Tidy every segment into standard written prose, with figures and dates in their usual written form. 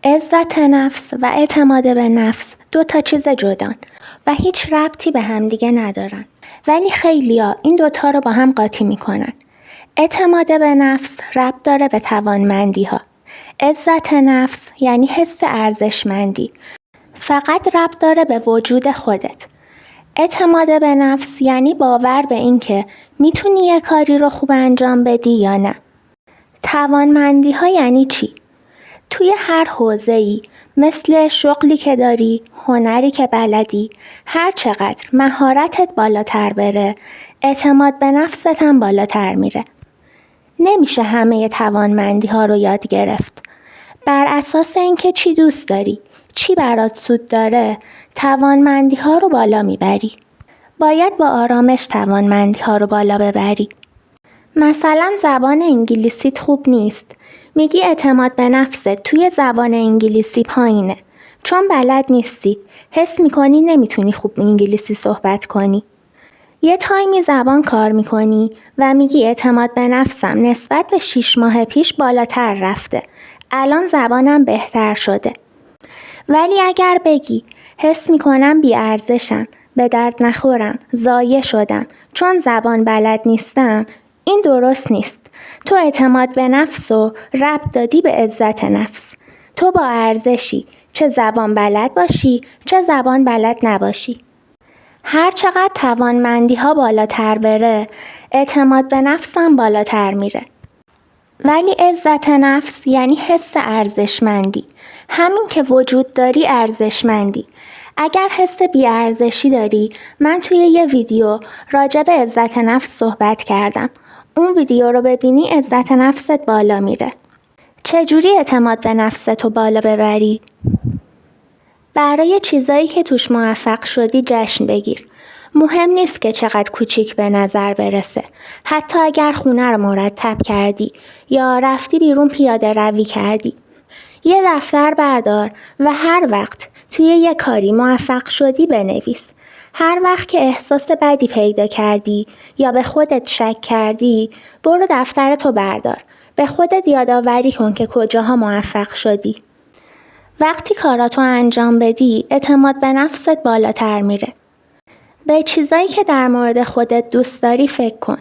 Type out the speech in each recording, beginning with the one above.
عزت نفس و اعتماد به نفس 2 تا چیز جدان و هیچ ربطی به همدیگه ندارن. ولی خیلیا این 2 تا رو با هم قاطی میکنن. اعتماد به نفس ربط داره به توانمندی ها. عزت نفس یعنی حس ارزشمندی. فقط ربط داره به وجود خودت. اعتماد به نفس یعنی باور به این که میتونی یه کاری رو خوب انجام بدی یا نه. توانمندی ها یعنی چی؟ توی هر حوزه‌ای مثل شغلی که داری، هنری که بلدی، هر چقدر مهارتت بالاتر بره، اعتماد به نفست هم بالاتر میره. نمیشه همه توانمندی ها رو یاد گرفت. بر اساس اینکه چی دوست داری، چی برات سود داره، توانمندی ها رو بالا میبری. باید با آرامش توانمندی ها رو بالا ببری. مثلا زبان انگلیسیت خوب نیست. میگی اعتماد به نفست توی زبان انگلیسی پایینه. چون بلد نیستی. حس میکنی نمیتونی خوب انگلیسی صحبت کنی. یه تایمی زبان کار میکنی و میگی اعتماد به نفسم نسبت به 6 ماه پیش بالاتر رفته. الان زبانم بهتر شده. ولی اگر بگی حس میکنم بی‌ارزشم، به درد نخورم، ضایع شدم چون زبان بلد نیستم، این درست نیست. تو اعتماد به نفس و ربط دادی به عزت نفس. تو با ارزشی، چه زبان بلد باشی، چه زبان بلد نباشی. هر چقدر توانمندی ها بالاتر بره، اعتماد به نفسم بالاتر میره. ولی عزت نفس یعنی حس ارزشمندی. همین که وجود داری ارزشمندی. اگر حس بی‌ارزشی داری، من توی یه ویدیو راجع به عزت نفس صحبت کردم. اون ویدیو رو ببینی عزت نفست بالا میره. چجوری اعتماد به نفستو بالا ببری؟ برای چیزایی که توش موفق شدی جشن بگیر. مهم نیست که چقدر کوچیک به نظر برسه. حتی اگر خونه رو مرتب کردی یا رفتی بیرون پیاده روی کردی. یه دفتر بردار و هر وقت توی یه کاری موفق شدی بنویس. هر وقت که احساس بدی پیدا کردی یا به خودت شک کردی، برو دفترتو بردار. به خودت یادآوری کن که کجاها موفق شدی. وقتی کاراتو انجام بدی، اعتماد به نفست بالاتر میره. به چیزایی که در مورد خودت دوست داری فکر کن.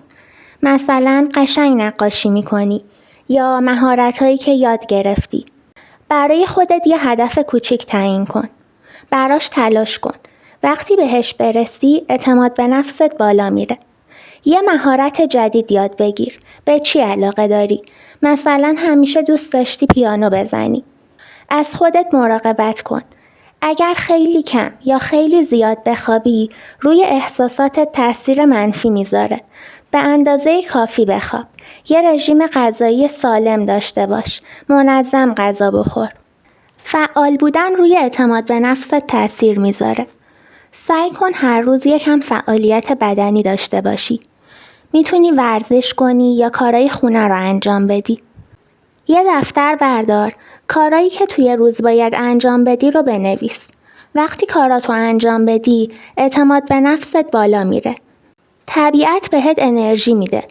مثلا قشنگ نقاشی میکنی یا مهارت‌هایی که یاد گرفتی. برای خودت یه هدف کوچیک تعیین کن. براش تلاش کن. وقتی بهش برسی، اعتماد به نفست بالا میره. یه مهارت جدید یاد بگیر. به چی علاقه داری؟ مثلا همیشه دوست داشتی پیانو بزنی. از خودت مراقبت کن. اگر خیلی کم یا خیلی زیاد بخوابی، روی احساساتت تاثیر منفی میذاره. به اندازه کافی بخواب. یه رژیم غذایی سالم داشته باش. منظم غذا بخور. فعال بودن روی اعتماد به نفست تاثیر میذاره. سعی کن هر روز یکم فعالیت بدنی داشته باشی. میتونی ورزش کنی یا کارهای خونه رو انجام بدی. یه دفتر بردار. کارهایی که توی روز باید انجام بدی رو بنویس. وقتی کاراتو انجام بدی، اعتماد به نفست بالا میره. طبیعت بهت انرژی میده.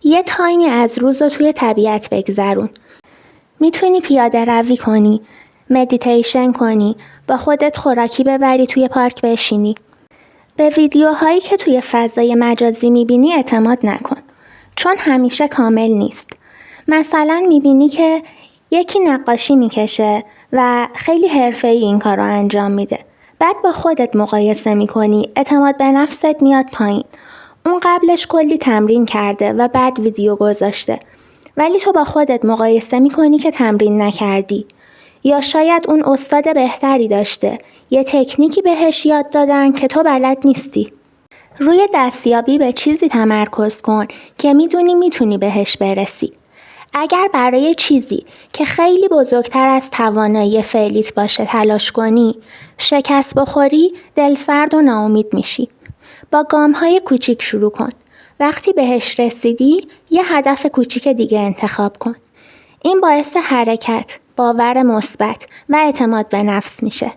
یه تایمی از روز رو توی طبیعت بگذرون. میتونی پیاده روی کنی، مدیتیشن کنی، با خودت خوراکی ببری توی پارک بشینی. به ویدیوهایی که توی فضای مجازی میبینی اعتماد نکن. چون همیشه کامل نیست. مثلا میبینی که یکی نقاشی میکشه و خیلی حرفه‌ای این کار رو انجام میده. بعد با خودت مقایسه میکنی، اعتماد به نفست میاد پایین. اون قبلش کلی تمرین کرده و بعد ویدیو گذاشته. ولی تو با خودت مقایسه میکنی که تمرین نکردی. یا شاید اون استاد بهتری داشته. یه تکنیکی بهش یاد دادن که تو بلد نیستی. روی دستیابی به چیزی تمرکز کن که میتونی بهش برسی. اگر برای چیزی که خیلی بزرگتر از توانایی فعلیت باشه تلاش کنی، شکست بخوری، دلسرد و ناامید میشی. با گام‌های کوچیک شروع کن. وقتی بهش رسیدی، یه هدف کوچیک دیگه انتخاب کن. این باعث حرکت، باور مثبت و اعتماد به نفس میشه.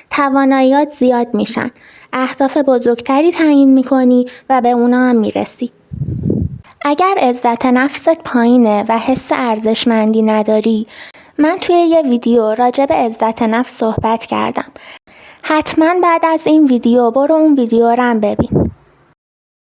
تواناییات زیاد میشن. اهداف بزرگتری تعیین میکنی و به اونا هم میرسی. اگر عزت نفست پایینه و حس ارزشمندی نداری، من توی یه ویدیو راجع به عزت نفس صحبت کردم. حتما بعد از این ویدیو برو اون ویدیو رو هم ببین.